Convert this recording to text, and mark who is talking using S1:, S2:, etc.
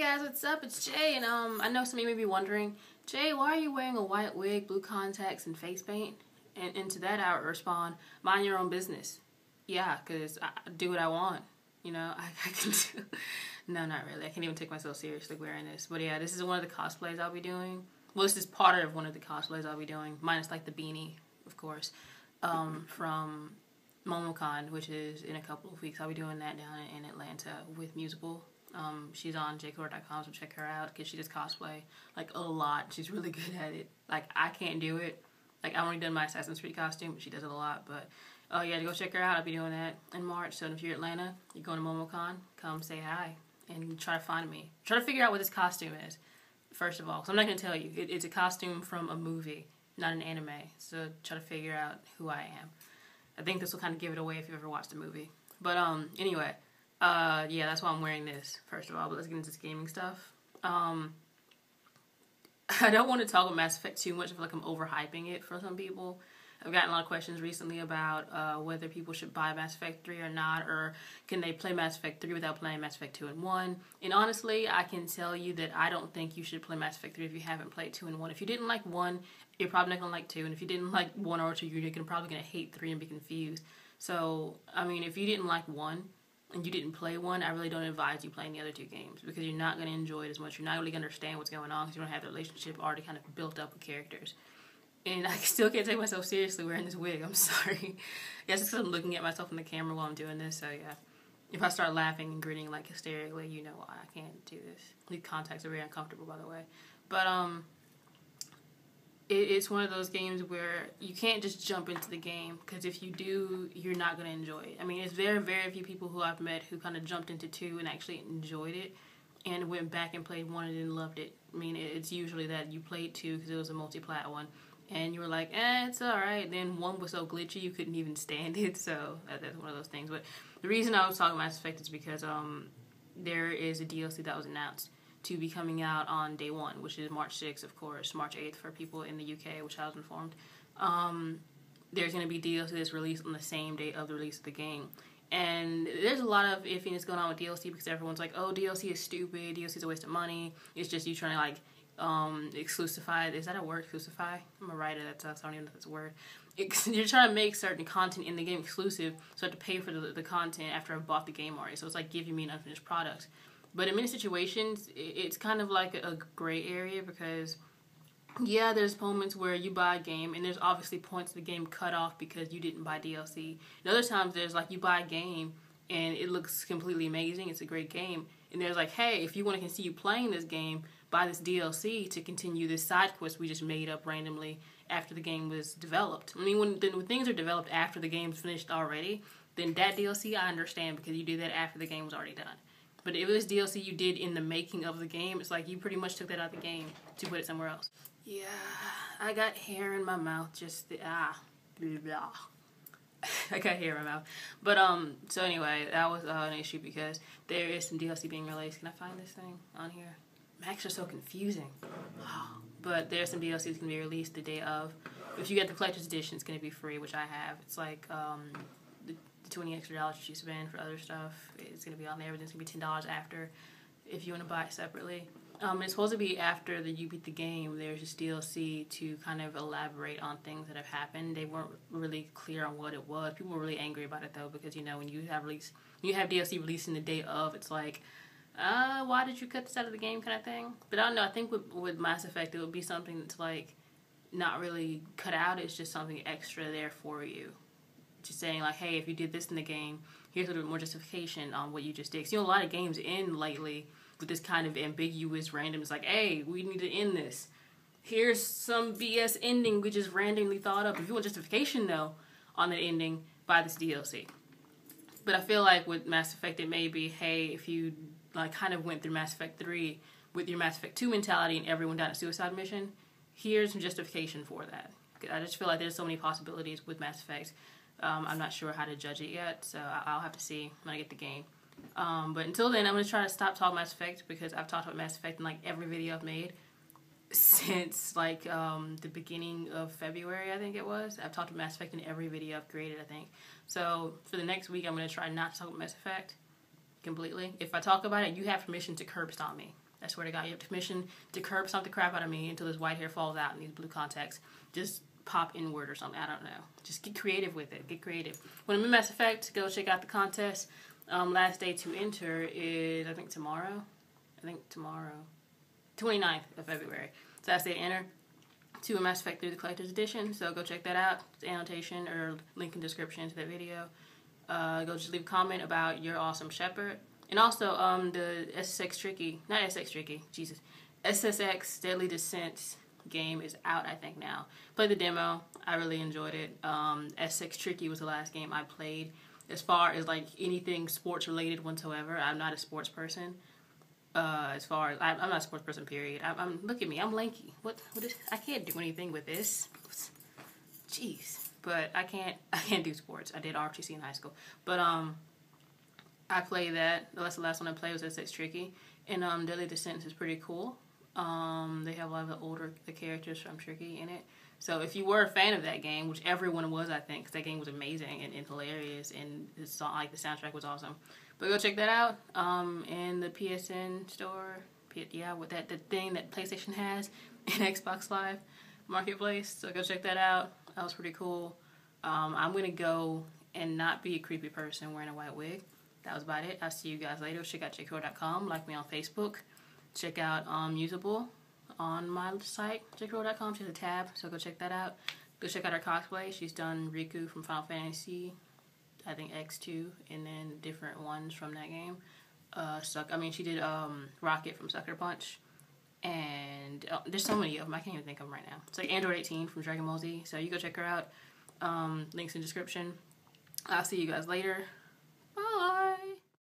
S1: guys, what's up? It's Jay, and I know some of you may be wondering, Jay, why are you wearing a white wig, blue contacts, and face paint? And to that I would respond, mind your own business. Yeah, because I do what I want. You know, I can do... No, not really. I can't even take myself seriously wearing this. But yeah, this is one of the cosplays I'll be doing. Well, this is part of one of the cosplays I'll be doing, minus like the beanie, of course, from MomoCon, which is in a couple of weeks. I'll be doing that down in Atlanta with Musable. She's on JaeKuro.com, so check her out, because she does cosplay, like, a lot. She's really good at it. Like, I can't do it. Like, I've only done my Assassin's Creed costume, but she does it a lot. But, oh yeah, go check her out. I'll be doing that in March. So if you're in Atlanta, you're going to MomoCon, come say hi and try to find me. Try to figure out what this costume is, first of all, because I'm not going to tell you. It's a costume from a movie, not an anime. So try to figure out who I am. I think this will kind of give it away if you've ever watched the movie. But, anyway... yeah, that's why I'm wearing this, first of all, but let's get into this gaming stuff. I don't want to talk about Mass Effect too much. I feel like I'm overhyping it for some people. I've gotten a lot of questions recently about whether people should buy Mass Effect 3 or not, or can they play Mass Effect 3 without playing Mass Effect 2 and 1. And honestly, I can tell you that I don't think you should play Mass Effect 3 if you haven't played 2 and 1. If you didn't like 1, you're probably not going to like 2, and if you didn't like 1 or 2, you're probably going to hate 3 and be confused. So, I mean, if you didn't like 1, and you didn't play 1, I really don't advise you playing the other 2 games, because you're not going to enjoy it as much. You're not really going to understand what's going on, because you don't have the relationship already kind of built up with characters. And I still can't take myself seriously wearing this wig. I'm sorry. I guess it's because I'm looking at myself in the camera while I'm doing this, so yeah. If I start laughing and grinning like hysterically, you know why. I can't do this. These contacts are very uncomfortable, by the way. But, it's one of those games where you can't just jump into the game, because if you do, you're not going to enjoy it. I mean, it's very, very few people who I've met who kind of jumped into 2 and actually enjoyed it, and went back and played 1 and then loved it. I mean, it's usually that you played 2 because it was a multi-plat one, and you were like, it's alright. Then 1 was so glitchy you couldn't even stand it, so that's one of those things. But the reason I was talking about Mass Effect is because there is a DLC that was announced to be coming out on day 1, which is March 6th, of course, March 8th for people in the UK, which I was informed. There's going to be DLC that's released on the same day of the release of the game. And there's a lot of iffiness going on with DLC, because everyone's like, oh, DLC is stupid, DLC is a waste of money, it's just you trying to, like, exclusify, is that a word, exclusify? I'm a writer, so I don't even know if that's a word. You're trying to make certain content in the game exclusive, so I have to pay for the content after I've bought the game already, so it's like giving me an unfinished product. But in many situations, it's kind of like a gray area, because, yeah, there's moments where you buy a game, and there's obviously points of the game cut off because you didn't buy DLC. And other times, there's like, you buy a game, and it looks completely amazing, it's a great game, and there's like, hey, if you want to continue playing this game, buy this DLC to continue this side quest we just made up randomly after the game was developed. I mean, when things are developed after the game's finished already, then that DLC I understand, because you did that after the game was already done. But if it was DLC you did in the making of the game, it's like you pretty much took that out of the game to put it somewhere else. Yeah, I got hair in my mouth, just blah, blah. I got hair in my mouth. But, so anyway, that was an issue, because there is some DLC being released. Can I find this thing on here? Macs are so confusing. But there's some DLC that's going to be released the day of. If you get the collector's edition, it's going to be free, which I have. It's like, the $20 extra you spend for other stuff, it's going to be on there, but it's going to be $10 after if you want to buy it separately. It's supposed to be after you beat the game. There's this DLC to kind of elaborate on things that have happened. They weren't really clear on what it was. People were really angry about it, though, because, you know, when you have DLC releasing the day of, it's like, why did you cut this out of the game kind of thing? But I don't know, I think with Mass Effect, it would be something that's, like, not really cut out. It's just something extra there for you. Just saying, like, hey, if you did this in the game, here's a little bit more justification on what you just did. Because, you know, a lot of games end lately with this kind of ambiguous random. It's like, hey, we need to end this. Here's some BS ending we just randomly thought up. If you want justification, though, on the ending, buy this DLC. But I feel like with Mass Effect, it may be, hey, if you, like, kind of went through Mass Effect 3 with your Mass Effect 2 mentality and everyone died a suicide mission, here's some justification for that. I just feel like there's so many possibilities with Mass Effect. I'm not sure how to judge it yet, so I'll have to see when I get the game. But until then, I'm going to try to stop talking Mass Effect, because I've talked about Mass Effect in, like, every video I've made since, like, the beginning of February, I think it was. I've talked about Mass Effect in every video I've created, I think. So, for the next week, I'm going to try not to talk about Mass Effect completely. If I talk about it, you have permission to curb stomp me. I swear to God, you have permission to curb stomp the crap out of me until this white hair falls out in these blue contacts. Just pop inward or something. I don't know. Just get creative with it. Get creative. When I'm in Mass Effect, go check out the contest. Last day to enter is, I think, tomorrow. 29th of February. So that's the enter to a Mass Effect 3 the Collector's Edition. So go check that out. The annotation or link in description to that video. Go just leave a comment about your awesome Shepherd. And also the SSX Deadly Descent game is out, I think, now. Played the demo. I really enjoyed it. SSX Tricky was the last game I played. As far as like anything sports related whatsoever, I'm not a sports person. As far as I'm not a sports person, period. I'm look at me, I'm lanky. What is? I can't do anything with this. Jeez, but I can't do sports. I did ROTC in high school, but I play that. That's the last one I played was SSX Tricky, and Deadly Descent is pretty cool. They have a lot of the characters from Tricky in it. So if you were a fan of that game, which everyone was, I think, because that game was amazing and hilarious, and the soundtrack was awesome. But go check that out in the PSN store. Yeah, with the thing that PlayStation has in Xbox Live Marketplace. So go check that out. That was pretty cool. I'm gonna go and not be a creepy person wearing a white wig. That was about it. I'll see you guys later. Check out JaeKuro.com. Like me on Facebook. Check out Musable on my site, JaeKuro.com. She has a tab, so go check that out. Go check out her cosplay. She's done Riku from Final Fantasy, I think X2, and then different ones from that game. She did Rocket from Sucker Punch, and there's so many of them. I can't even think of them right now. It's like Android 18 from Dragon Ball Z. So you go check her out. Links in the description. I'll see you guys later. Bye.